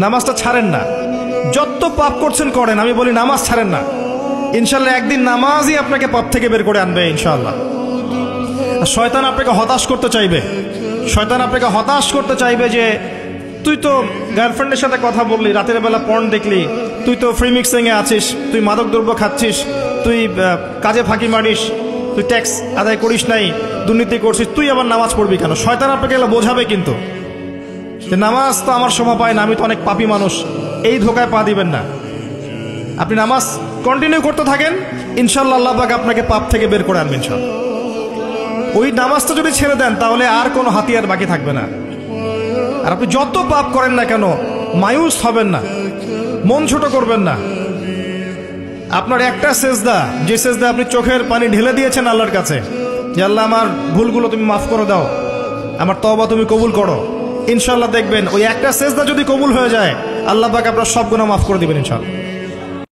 নামাজটা ছাড়েন না, যত পাপ করছেন করেন, আমি বলি নামাজ ছাড়েন না। ইনশাল্লাহ একদিন নামাজই আপনাকে পাপ থেকে বের করে আনবে ইনশাল্লাহ। শয়তান আপনাকে হতাশ করতে চাইবে, শয়তান আপনাকে হতাশ করতে চাইবে যে তুই তো গার্লফ্রেন্ডের সাথে কথা বললি, রাতের বেলা পর্ন দেখলি, তুই তো ফ্রি মিক্সিংয়ে আছিস, তুই মাদক দ্রব্য খাচ্ছিস, তুই কাজে ফাঁকি মারিস, তুই ট্যাক্স আদায় করিস নাই, দুর্নীতি করছিস, তুই আবার নামাজ পড়বি কেন? শয়তান আপনাকে এগুলো বোঝাবে কিন্তু যে নামাজ তো আমার শোভা পায় না, আমি তো অনেক পাপী মানুষ। এই ধোকায় পা দিবেন না। আপনি নামাজ কন্টিনিউ করতে থাকেন, ইনশাল্লাহ আল্লাহ পাক আপনাকে পাপ থেকে বের করে আনবেন ইনশাল্লাহ। ওই নামাজটা যদি ছেড়ে দেন তাহলে আর কোনো হাতিয়ার বাকি থাকবে না। আর আপনি যত পাপ করেন না কেন মায়ুস হবেন না, মন ছোট করবেন না। আপনার একটা সেজদা, যে সেজদা আপনি চোখের পানি ঢেলে দিয়েছেন আল্লাহর কাছে যে আল্লাহ আমার ভুলগুলো তুমি মাফ করে দাও, আমার তওবা তুমি কবুল করো, ইনশাল্লাহ দেখবেন ওই একটা সেজদা যদি কবুল হয়ে যায় আল্লাহ পাক আপনার সব গুনাহ মাফ করে দিবেন ইনশাল্লাহ।